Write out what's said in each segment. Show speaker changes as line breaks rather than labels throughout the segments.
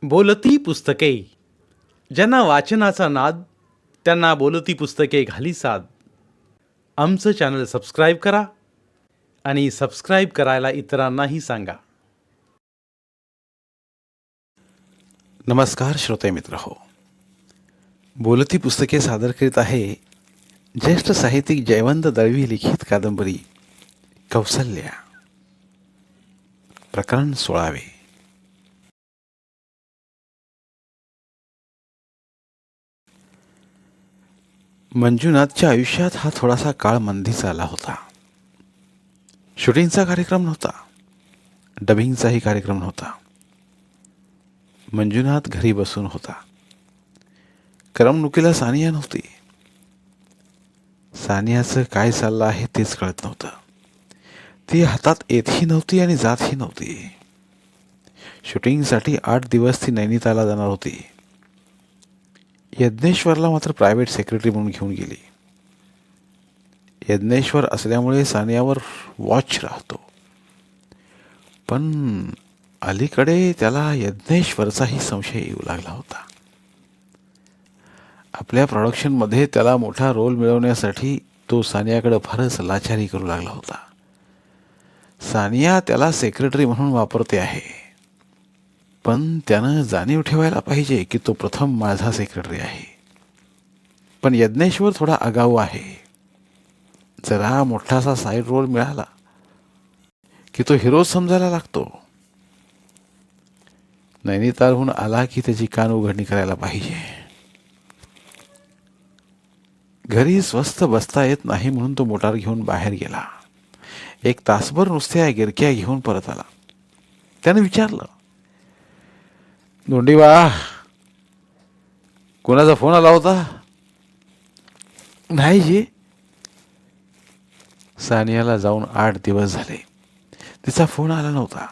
बोलती पुस्तके. ज्यांना वाचनाचा नाद त्यांना बोलती पुस्तके घाली साद. आमचं चॅनल सबस्क्राईब करा आणि सबस्क्राईब करायला इतरांनाही सांगा. नमस्कार श्रोते मित्र हो, बोलती पुस्तके सादर करीत आहे ज्येष्ठ साहित्यिक जयवंत दळवी लिखित कादंबरी कौसल्या, प्रकरण 16. मंजुनाथच्या आयुष्यात हा थोडासा काळ मंदीचा आला होता. शूटिंगचा कार्यक्रम नव्हता, डबिंगचाही कार्यक्रम नव्हता. मंजुनाथ घरी बसून होता. करमणुकीला सानिया नव्हती. सानियाचं काय चाललं आहे तेच कळत नव्हतं. ती हातात येतही नव्हती आणि जातही नव्हती. शूटिंगसाठी 8 दिवस ती नैनितालला जाणार होती. यज्ञेश्वरला मात्र प्रायव्हेट सेक्रेटरी म्हणून घेऊन गेली. यज्ञेश्वर असल्यामुळे सानियावर वॉच राहतो, पण अलीकडे त्याला यज्ञेश्वरचाही संशय येऊ लागला होता. आपल्या प्रोडक्शनमध्ये त्याला मोठा रोल मिळवण्यासाठी तो सानियाकडे फारच लाचारी करू लागला होता. सानिया त्याला सेक्रेटरी म्हणून वापरते आहे, पण त्यानं जाणीव ठेवायला पाहिजे की तो प्रथम माझा सेक्रेटरी आहे. पण यज्ञेश्वर थोडा आगाऊ आहे. जरा मोठासा साईड रोल मिळाला की तो हिरो समजायला लागतो. नैनितालहून आला की त्याची कान उघडणी करायला पाहिजे. घरी स्वस्थ बसता येत नाही म्हणून तो मोटार घेऊन बाहेर गेला. 1 तासभर नुसत्या गिरक्या घेऊन परत आला. त्याने विचारलं, धोंडीबा, कोणाचा फोन आला होता? नाही जी. सानियाला जाऊन 8 दिवस झाले, तिचा फोन आला नव्हता.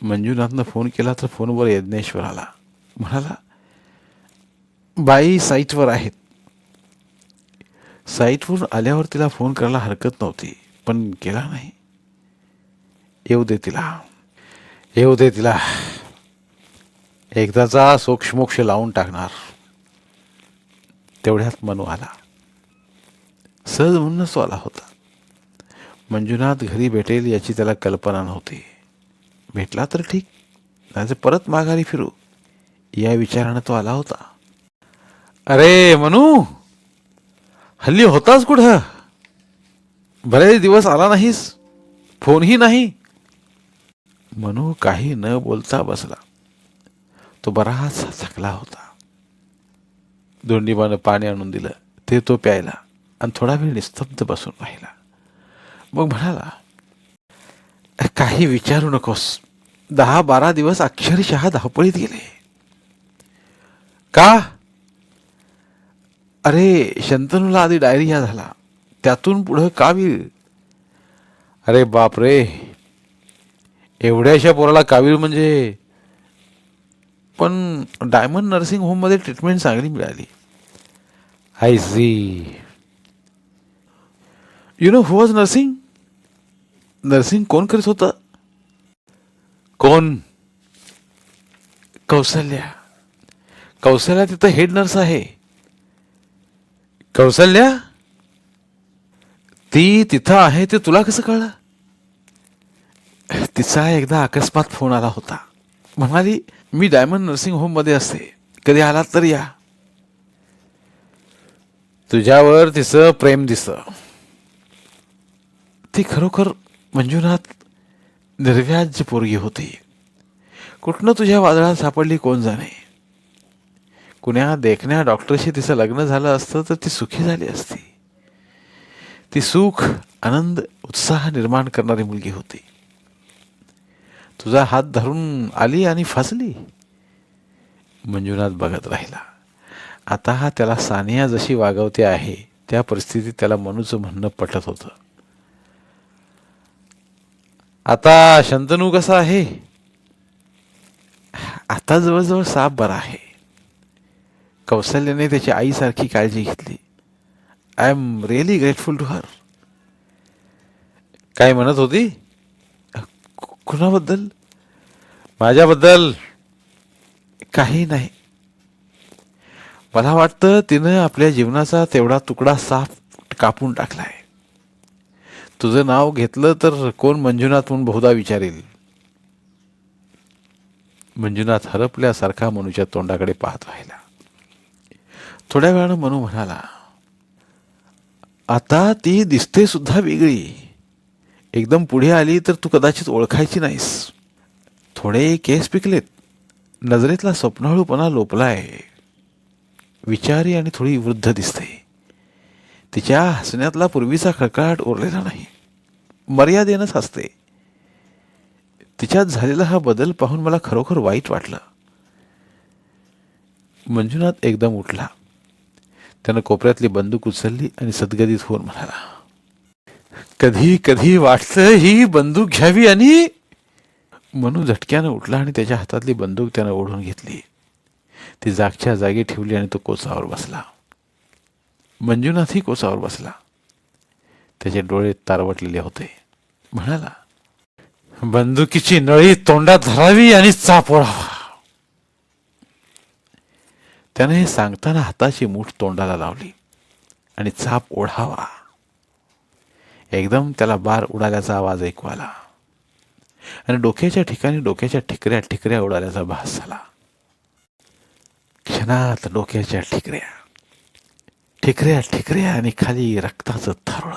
मंजुनाथनं फोन केला तर फोनवर यज्ञेश्वर आला. म्हणाला, बाई साईटवर आहेत. साईटवरून आल्यावर तिला फोन करायला हरकत नव्हती, पण केला नाही. येऊ दे तिला, एकदाचा सोक्षमोक्ष लावून टाकणार. तेवढ्यात मनू आला. सहज म्हणूनच तो आला होता. मंजुनाथ घरी भेटेल याची त्याला कल्पना नव्हती. भेटला तर ठीक, नाही परत माघारी फिरू या विचारानं तो आला होता. अरे मनू, हल्ली होताच कुठं? बरेच दिवस आला नाहीस, फोनही नाही. मनू काही न बोलता बसला. तो बराच थकला होता. दोंडीबानं पाणी आणून दिलं, ते तो प्यायला आणि थोडा वेळ निस्तब्ध बसून राहिला. मग म्हणाला, काही विचारू नकोस. 10-12 दिवस अक्षरशः धावपळीत गेले. का? अरे, शंतनूला आधी डायरिया झाला, त्यातून पुढं कावीळ. अरे बाप रे, एवढ्याशा पोराला कावीळ म्हणजे? पण डायमंड नर्सिंग होममध्ये ट्रीटमेंट चांगली मिळाली. I see. You know who was nursing? Nursing कोण करत होतं? कोण? कौसल्या. कौसल्या तिथं हेड नर्स आहे. कौसल्या? ती तिथं आहे ते तुला कसं कळलं? तिचा एकदा अकस्मात फोन आला होता. म्हणाली, मी डायमंड नर्सिंग होममध्ये असते, कधी आलात तर या. तुझ्यावर तिचं प्रेम दिसतं. ती खरोखर मंजुनाथ निर्व्याज पोरगी होती. कुठनं तुझ्या वादळात सापडली कोण जाणे. कुण्या देखण्या डॉक्टरशी तिचं लग्न झालं असतं तर ती सुखी झाली असती. ती सुख, आनंद, उत्साह निर्माण करणारी मुलगी होती. तुझा हात धरून आली आणि फसली. मंजुनाथ बघत राहिला. आता त्याला सानिया जशी वागवते आहे त्या परिस्थितीत त्याला मनूचं म्हणणं पटत होतं. आता शंतनू कसा आहे? आता जवळजवळ साफ बरा आहे. कौशल्याने त्याची आईसारखी काळजी घेतली. I am really grateful to her. काय म्हणत होती? कुणाबद्दल? माझ्याबद्दल. काही नाही. मला वाटतं तिनं आपल्या जीवनाचा तेवढा तुकडा साफ कापून टाकलाय. तुझं नाव घेतलं तर कोण मंजुनाथ म्हणून बहुधा विचारेल. मंजुनाथ हरपल्यासारखा मनूच्या तोंडाकडे पाहत राहिला. थोड्या वेळानं मनू म्हणाला, आता ती दिसते सुद्धा वेगळी. एकदम पुढे आली तर तू कदाचित ओळखायची नाहीस. थोडे केस पिकलेत, नजरेतला स्वप्नाळूपणा लोपलाय, विचारी आणि थोडी वृद्ध दिसते. तिच्या हसण्यातला पूर्वीचा खळखळाट उरलेला नाही, मर्यादेनंच हसते. तिच्यात झालेला हा बदल पाहून मला खरोखर वाईट वाटलं. मंजुनाथ एकदम उठला. त्यानं कोपऱ्यातली बंदूक उचलली आणि सद्गदित होऊन म्हणाला, कधी कधी वाटतं ही बंदूक घ्यावी. आणि मनू झटक्यानं उठला आणि त्याच्या हातातली बंदूक त्यानं ओढून घेतली. ती जागच्या जागी ठेवली आणि तो कोचावर बसला. मंजुनाथही कोचावर बसला. त्याचे डोळे तारवटलेले होते. म्हणाला, बंदुकीची नळी तोंडात धरावी आणि चाप ओढावा. त्याने हे सांगताना हाताची मूठ तोंडाला लावली आणि चाप ओढावा. एकदम त्याला बार उडाल्याचा आवाज ऐकू आला आणि डोक्याच्या ठिकाणी डोक्याच्या ठिकऱ्या ठिकऱ्या उडाल्याचा भास झाला. क्षणात डोक्याच्या ठिकऱ्या ठिकऱ्या ठिकऱ्या आणि खाली रक्ताचं थारोळ.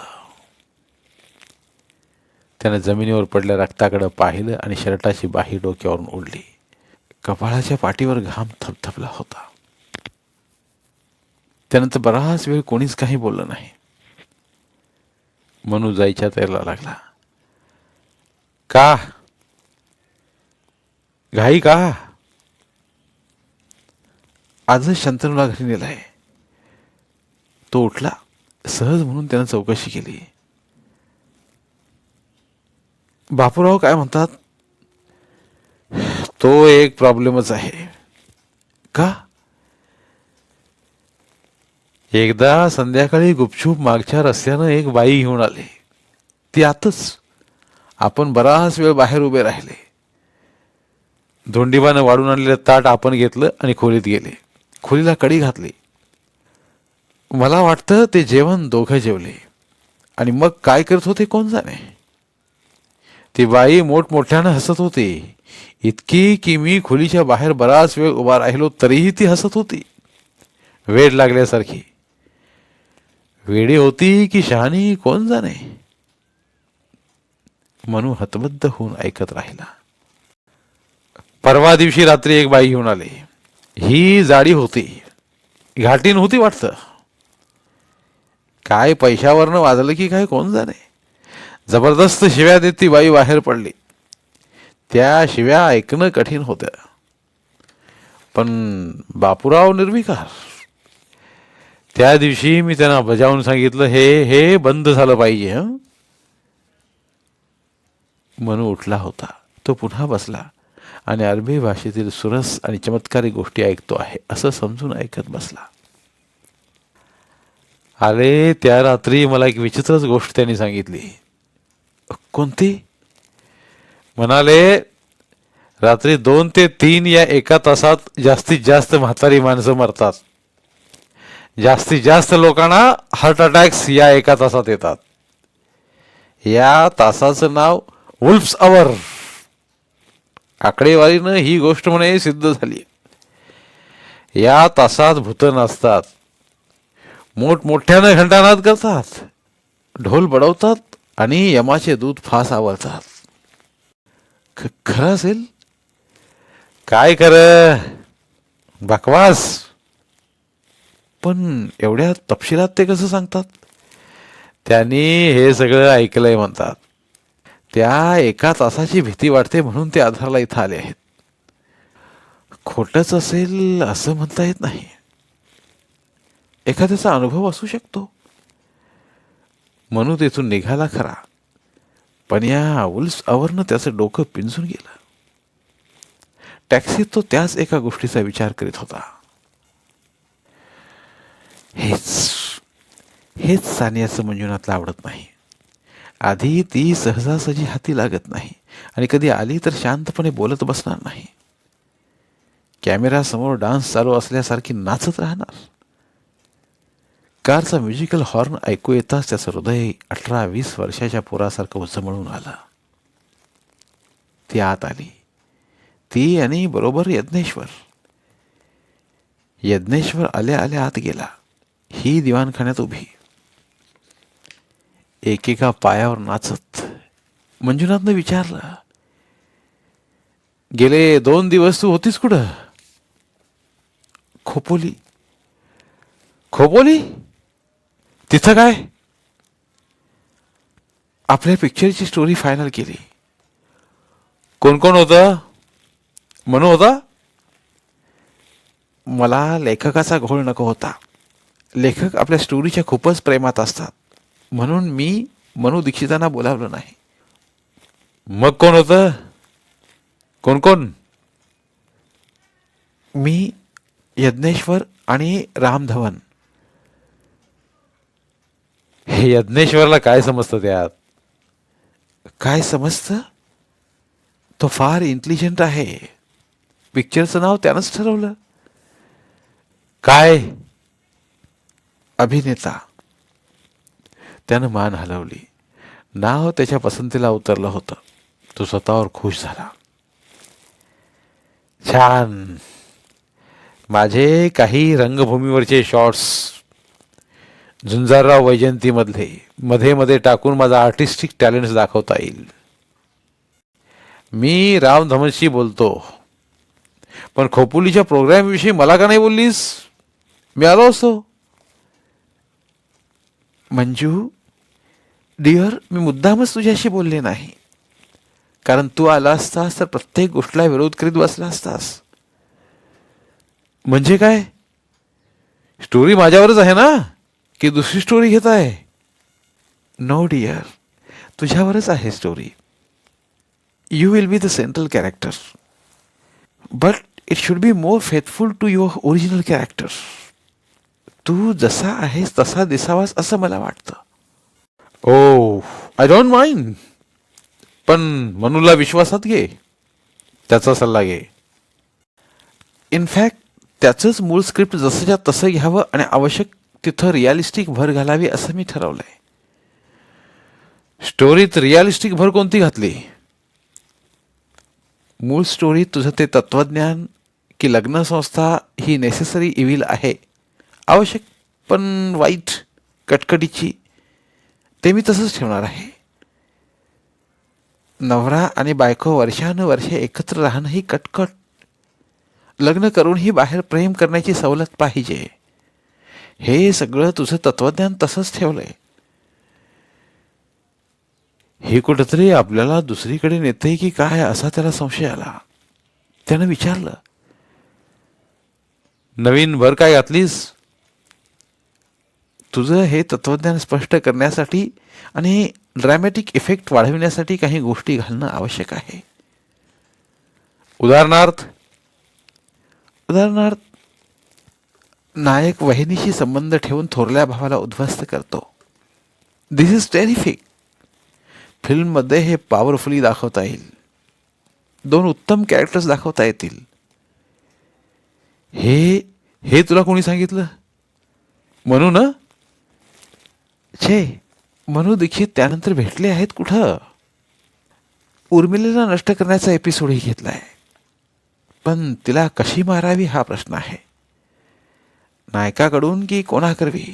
त्याने जमिनीवर पडल्या रक्ताकडे पाहिलं आणि शर्टाची बाही डोक्यावरून ओढली. कपाळाच्या पाठीवर घाम थपथपला होता. त्यानंतर बराच वेळ कोणीच काही बोललं नाही. मनू जायच्या तयारीला लागला. का घाई का? आजच शंतनूला घरी नेलाय. तो उठला. सहज म्हणून त्यानं चौकशी केली. बापूराव काय म्हणतात? तो एक प्रॉब्लेमच आहे. का? एकदा संध्याकाळी गुपचूप मागच्या रस्त्यानं एक बाई घेऊन आली. ती आतच. आपण बराच वेळ बाहेर उभे राहिले. धोंडीबानं वाढून आणलेलं ताट आपण घेतलं आणि खोलीत गेले. खोलीला कडी घातली. मला वाटतं ते जेवण दोघं जेवले आणि मग काय करत होते कोण जाणे. ती बाई मोठमोठ्यानं हसत होती, इतकी की मी खोलीच्या बाहेर बराच वेळ उभा राहिलो तरीही ती हसत होती, वेड लागल्यासारखी. वेडी होती की शहाणी कोण जाणे. मनू हतबद्ध होऊन ऐकत राहिला. परवा दिवशी रात्री एक बाई घेऊन आली. ही जाडी होती, घाटीन होती वाटतं. काय पैशावरनं वाजलं की काय कोण जाणे. जबरदस्त शिव्या देत ती बाई बाहेर पडली. त्या शिव्या ऐकणं कठीण होतं. पण बापूराव निर्विकार. त्या दिवशी मी त्यांना बजावून सांगितलं, हे हे बंद झालं पाहिजे. हं. मनू उठला होता. तो पुन्हा बसला आणि अरबी भाषेतील सुरस आणि चमत्कारी गोष्टी ऐकतो आहे असं समजून ऐकत बसला. अरे त्या रात्री मला एक विचित्रच गोष्ट त्यांनी सांगितली. कोणती? म्हणाले, रात्री 2 ते 3 या एका तासात जास्तीत जास्त म्हातारी माणसं मरतात. जास्तीत जास्त लोकांना हार्ट अटॅक्स या एका तासात येतात. या तासाचं नाव वुल्फ्स अवर. आकडेवारीनं ही गोष्ट म्हणे सिद्ध झाली. या तासात भूत नसतात. मोठमोठ्यानं घंटानाद करतात, ढोल बडवतात आणि यमाचे दूत फास आवरतात. खरं असेल? काय खरं, बकवास. पण एवढ्या तपशिलात ते कसं सांगतात? त्यांनी हे सगळं ऐकलंय म्हणतात. त्या एका तासाची भीती वाटते म्हणून ते आधारला इथं आले आहेत. खोटच असेल असं म्हणता येत नाही. एखाद्याचा अनुभव असू शकतो. मनू तेथून निघाला खरा, पण या वुल्फ्स अवरनं त्याचं डोकं पिंजून गेलं. टॅक्सीत तो त्याच एका गोष्टीचा विचार करीत होता. हेच सानियाचं मंजुनाथला आवडत नाही. आधी ती सहजासहजी हाती लागत नाही आणि कधी आली तर शांतपणे बोलत बसणार नाही. कॅमेरासमोर डान्स चालू असल्यासारखी नाचत राहणार. कारचा म्युझिकल हॉर्न ऐकू येताच त्याचं हृदय 18-20 वर्षाच्या पोरासारखं उचमळून आलं. ती आत आली. ती आणि बरोबर यज्ञेश्वर. यज्ञेश्वर आल्या आल्या आत गेला. ही दिवाणखान्यात उभी, एकेका पायावर नाचत. मंजुनाथनं विचारलं, गेले 2 दिवस तू होतीस कुठं? खोपोली. खोपोली? तिथं काय? आपल्या पिक्चरची स्टोरी फायनल केली. कोण कोण होतं? मनू होता? मला लेखकाचा घोळ नको होता. लेखक आपल्या स्टोरीच्या खूपच प्रेमात असतात, म्हणून मी मनू दीक्षितांना बोलावलं नाही. मग कोण होतं? कोण कोण? मी, यज्ञेश्वर आणि राम धवन. हे यज्ञेश्वरला काय समजतं त्यात? काय समजतं? तो फार इंटेलिजंट आहे. पिक्चरचं नाव त्यानंच ठरवलं. काय? अभिनेता. त्यानं मान हलवली. नाव त्याच्या पसंतीला उतरलं होतं. तो स्वतःवर खुश झाला. छान. माझे काही रंगभूमीवरचे शॉट्स झुंजारराव वैजयंतीमधले मध्ये मध्ये टाकून माझा आर्टिस्टिक टॅलेंट दाखवता येईल. मी राम धवनशी बोलतो. पण खोपोलीच्या प्रोग्रामविषयी मला का नाही बोललीस? मी आलो असतो. मंजू डिअर, मी मुद्दामच तुझ्याशी बोलले नाही, कारण तू आला असतास तर प्रत्येक गोष्टीला विरोध करीत बसला असतास. म्हणजे काय? स्टोरी माझ्यावरच आहे ना, की दुसरी स्टोरी घेत आहे? नो डिअर, तुझ्यावरच आहे story. You will be the central character, but it should be more faithful to your original character. तू जसा आहेस तसा दिसावास असं मला वाटतं. Oh, I don't mind. पण मनूला विश्वासात घे, त्याचा सल्ला घे. इनफॅक्ट त्याचंच मूळ स्क्रिप्ट जसंच्या तसं घ्यावं आणि आवश्यक तिथं रिअलिस्टिक भर घालावी असं मी ठरवलंय. स्टोरीत रिअलिस्टिक भर कोणती घातली? मूळ स्टोरीत तुझं ते तत्वज्ञान की लग्नसंस्था ही नेसेसरी इव्हिल आहे, आवश्यक पण वाईट, कटकटीची, ते मी तसंच ठेवणार आहे. नवरा आणि बायको वर्षानुवर्षे एकत्र राहणं ही कटकट. लग्न करूनही बाहेर प्रेम करण्याची सवलत पाहिजे. हे सगळं तुझं तत्वज्ञान तसंच ठेवलंय. हे कुठंतरी आपल्याला दुसरीकडे नेतंय की काय असा त्याला संशय आला. त्यानं विचारलं, नवीन भर काय घातलीस? तुझं हे तत्वज्ञान स्पष्ट करण्यासाठी आणि ड्रॅमॅटिक इफेक्ट वाढविण्यासाठी काही गोष्टी घालणं आवश्यक आहे. उदाहरणार्थ नायक वहिनीशी संबंध ठेवून थोरल्या भावाला उद्ध्वस्त करतो. दिस इज टेरिफिक. फिल्ममध्ये हे पॉवरफुली दाखवता येईल. 2 उत्तम कॅरेक्टर्स दाखवता येतील. हे तुला कोणी सांगितलं? मनू ना? छे, मनू दीक्षित त्यानंतर भेटले आहेत कुठं? उर्मिलेला नष्ट करण्याचा एपिसोडही घेतलाय, पण तिला कशी मारावी हा प्रश्न आहे. नायकाकडून की कोणाकरवी?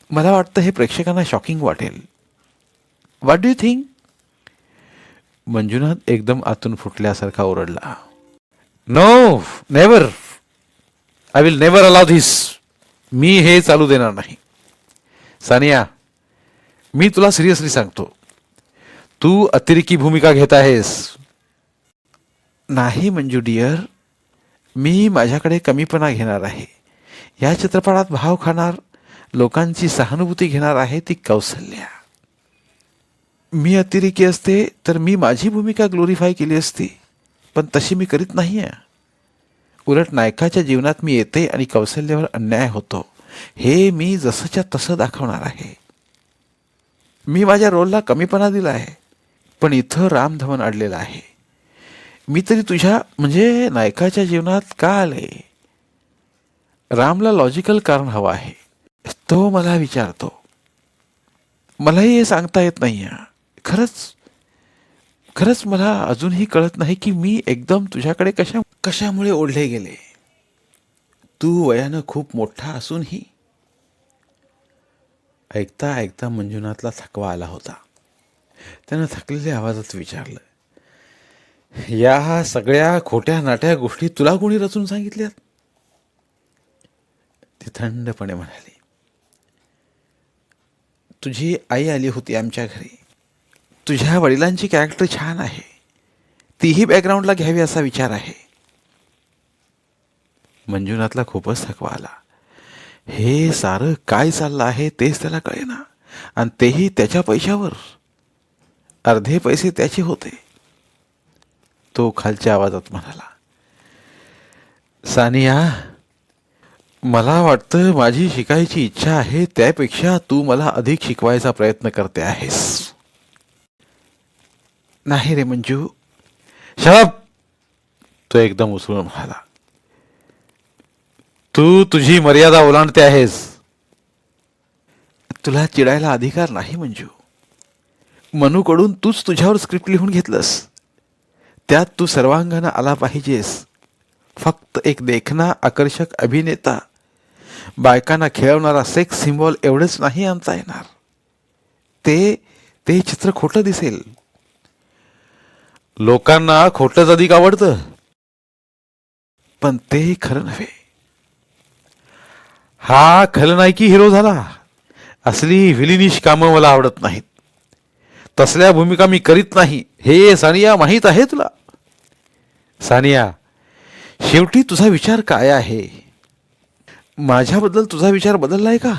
मला वाटतं हे प्रेक्षकांना शॉकिंग वाटेल. What do you think? Manjunath एकदम आतून फुटल्यासारखा ओरडला. No, never. I will never allow this. मी हे चालू देणार नाही. सानिया, मी तुला सिरियसली सांगतो, तू अतिरेकी भूमिका घेत आहेस. नाही मंजू डिअर, मी माझ्याकडे कमीपणा घेणार आहे. या चित्रपटात भाव खाणार, लोकांची सहानुभूती घेणार आहे ती कौसल्या. मी अतिरेकी असते तर मी माझी भूमिका ग्लोरीफाय केली असती, पण तशी मी करीत नाही आहे. उलट नायकाच्या जीवनात मी येते आणि कौशल्यावर अन्याय होतो हे मी जसंच्या तसं दाखवणार आहे. मी माझ्या रोलला कमीपणा दिला आहे, पण इथं राम धवन अडलेला आहे. मी तरी तुझ्या म्हणजे नायकाच्या जीवनात का आले? रामला लॉजिकल कारण हवं आहे. तो मला विचारतो. मलाही हे सांगता येत नाही. खरंच खरंच मला अजूनही कळत नाही की मी एकदम तुझ्याकडे कशामुळे ओढले गेले. तू वयानं खूप मोठा असूनही. ऐकता ऐकता मंजुनाथला थकवा आला होता. त्यानं थकलेल्या आवाजात विचारलं, या सगळ्या खोट्या नाट्या गोष्टी तुला कोणी रचून सांगितल्यात? ती थंडपणे म्हणाली, तुझी आई आली होती आमच्या घरी. तुझ्या वडिलांची कॅरेक्टर छान आहे. तीही बॅकग्राऊंडला घ्यावी असा विचार आहे. मंजुनाथला खूपच थकवा आला. हे सारं काय चाललं आहे तेच त्याला कळेना, आणि तेही त्याच्या पैशावर. अर्धे पैसे त्याचे होते. तो खालच्या आवाजात म्हणाला, सानिया, मला वाटतं माझी शिकायची इच्छा आहे त्यापेक्षा तू मला अधिक शिकवायचा प्रयत्न करते आहेस. नाही रे मंजू. शट. तो एकदम उसळून म्हणाला, तू तुझी मर्यादा ओलांडते आहेस. तुला चिडायला अधिकार नाही मंजू. मनूकडून तूच तुझ्यावर स्क्रिप्ट लिहून घेतलंस. त्यात तू सर्वांगानं आला पाहिजेस. फक्त एक देखणा आकर्षक अभिनेता, बायकांना खेळवणारा सेक्स सिम्बॉल एवढंच नाही आणता येणार. ते चित्र खोटं दिसेल. लोकांना खोटंच अधिक आवडतं, पण ते खरं नव्हे. हा खलनायकी हिरो झाला. असली विलिनिश कामं मला आवडत नाहीत. तसल्या भूमिका मी करीत नाही, हे सानिया माहीत आहे तुला. सानिया, शेवटी तुझा विचार काय आहे? माझ्याबद्दल तुझा विचार बदललाय का?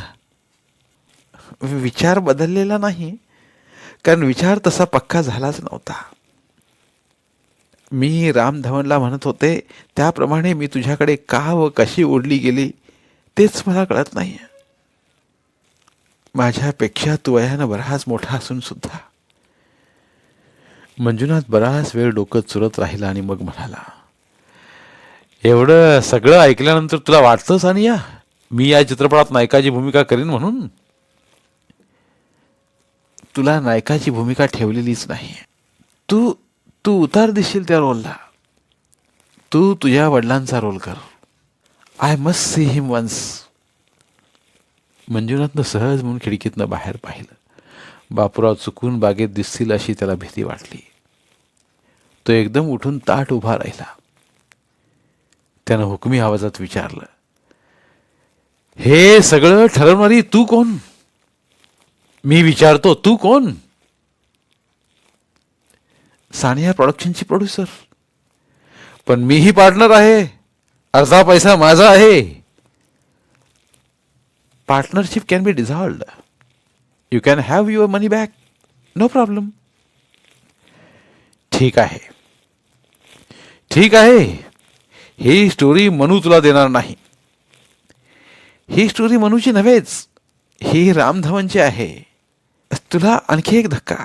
विचार बदललेला नाही, कारण विचार तसा पक्का झालाच नव्हता. मी राम धवनला म्हणत होते त्याप्रमाणे मी तुझ्याकडे का व कशी ओढली गेली तेच मला कळत नाही. माझ्यापेक्षा तू वयानं बराच मोठा असून सुद्धा. मंजुनाथ बराच वेळ डोकं चुरत राहिला आणि मग म्हणाला, एवढं सगळं ऐकल्यानंतर तुला वाटतं सानिया मी या चित्रपटात नायकाची भूमिका करीन म्हणून? तुला नायकाची भूमिका ठेवलेलीच नाही. तू तू उतार दिशील त्या रोलला. तू तुझ्या वडिलांचा रोल कर. I must see him once. मंजुनाथनं सहज म्हणून खिडकीतनं बाहेर पाहिलं. बापूराव चुकून बागेत दिसतील अशी त्याला भीती वाटली. तो एकदम उठून ताठ उभा राहिला. त्यानं हुकमी आवाजात विचारलं, हे सगळं ठरवणारी तू कोण? मी विचारतो, तू कोण? सानिया प्रोडक्शनची प्रोड्युसर. पण मीही पार्टनर आहे. अर्धा पैसा माझा आहे. Partnership can be dissolved. You can have your money back. No problem. ठीक आहे, ठीक आहे. ही स्टोरी मनू तुला देणार नाही. ही स्टोरी मनूची नव्हेच, ही रामधवनची आहे. तुला आणखी एक धक्का.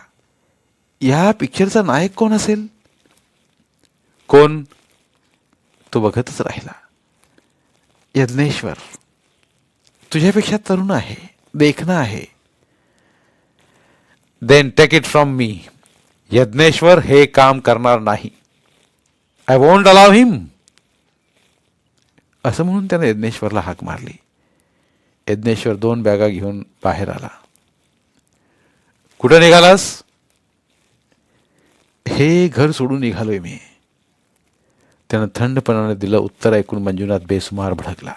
या पिक्चरचा नायक कोण असेल? कोण? तो बघतच राहिला. यज्ञेश्वर. तुझ्यापेक्षा तरुण आहे, देखणा आहे. Then take it from me. Yajneshwar हे काम करणार नाही. I won't allow him. असं म्हणून त्याने यज्ञेश्वरला हाक मारली. यज्ञेश्वर 2 बॅगा घेऊन बाहेर आला. कुठं निघालास? हे घर सोडून निघालोय मी. त्यानं थंडपणाने दिलं उत्तर ऐकून मंजुनाथ बेसुमार भडकला.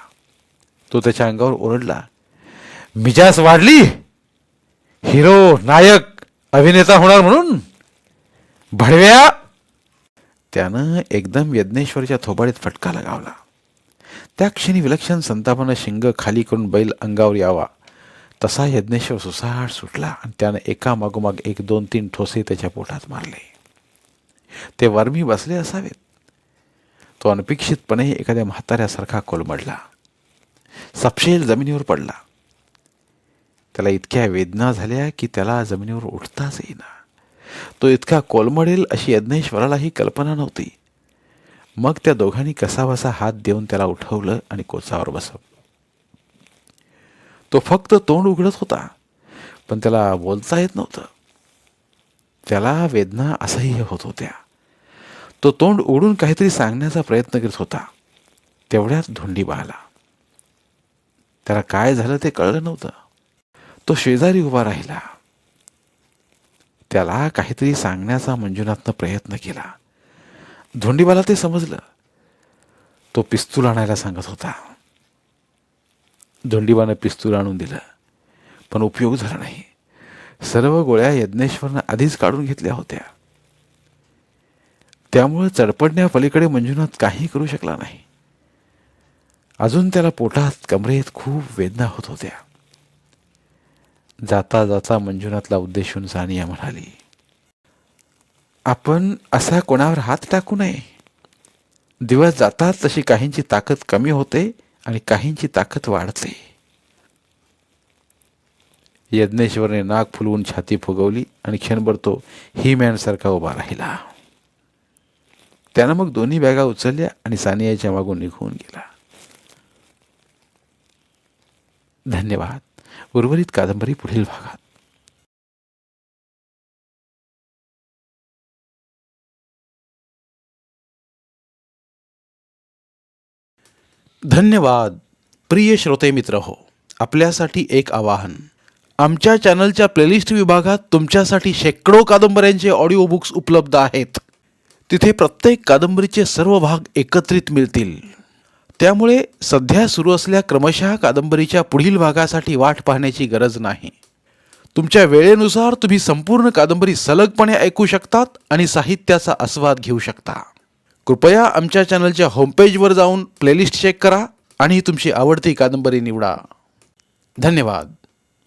तो त्याच्या अंगावर ओरडला, मिजाज वाढली? हिरो, नायक, अभिनेता होणार म्हणून? भडव्या. त्यानं एकदम यज्ञेश्वरच्या थोबाडीत फटका लगावला. त्या क्षणी विलक्षण संतापानं शिंग खाली करून बैल अंगावर यावा तसा यज्ञेश्वर सुसाट सुटला आणि त्यानं एका मागोमाग 1, 2, 3 ठोसे त्याच्या पोटात मारले. ते वर्मी बसले असावेत. तो अनपेक्षितपणे एखाद्या म्हाताऱ्यासारखा कोलमडला. सपशेल जमिनीवर पडला. त्याला इतक्या वेदना झाल्या की त्याला जमिनीवर उठताच येईना. तो इतका कोलमडेल अशी यज्ञेश्वरालाही कल्पना नव्हती. मग त्या दोघांनी कसाबसा हात देऊन त्याला उठवलं आणि कोचावर बसवलं. तो फक्त तोंड उघडत होता, पण त्याला बोलता येत नव्हतं. त्याला वेदना असह्य होत होत्या. तो तोंड उघडून काहीतरी सांगण्याचा प्रयत्न करीत होता. तेवढ्यात धोंडीबा आला. त्याला काय झालं ते कळलं नव्हतं. तो शेजारी उभा राहिला. त्याला काहीतरी सांगण्याचा मंजुनाथनं प्रयत्न केला. धोंडीबाला ते समजलं. तो पिस्तूल आणायला सांगत होता. धोंडीबानं पिस्तूल आणून दिलं, पण उपयोग झाला नाही. सर्व गोळ्या यज्ञेश्वरनं आधीच काढून घेतल्या होत्या. त्यामुळे चडपडण्यापलीकडे मंजुनाथ काही करू शकला नाही. अजून त्याला पोटात कमरेत खूप वेदना होत होत्या. जाता जाता मंजुनाथला उद्देशून सानिया म्हणाली, आपण असा कोणावर हात टाकू नये. दिवस जातात तशी काहींची ताकद कमी होते आणि काहींची ताकद वाढते. यज्ञेश्वरने नाक फुलवून छाती फुगवली आणि क्षणभर तो ही मॅन सारखा उभा राहिला. त्यानं मग दोन्ही बॅगा उचलल्या आणि सानियाच्या मागून निघून गेला. धन्यवाद. उर्वरित कादंबरी पुढील भागात. धन्यवाद. प्रिय श्रोते मित्र हो, आपल्यासाठी एक आवाहन. आमच्या चॅनलच्या प्लेलिस्ट विभागात तुमच्यासाठी शेकडो कादंबऱ्यांचे ऑडिओ बुक्स उपलब्ध आहेत. तिथे प्रत्येक कादंबरीचे सर्व भाग एकत्रित मिळतील. त्यामुळे सध्या सुरू असलेल्या क्रमशः कादंबरीच्या पुढील भागासाठी वाट पाहण्याची गरज नाही. तुमच्या वेळेनुसार तुम्ही संपूर्ण कादंबरी सलगपणे ऐकू शकतात आणि साहित्याचा आस्वाद घेऊ शकता. कृपया आमच्या चॅनलच्या होमपेजवर जाऊन प्लेलिस्ट चेक करा आणि तुमची आवडती कादंबरी निवडा. धन्यवाद.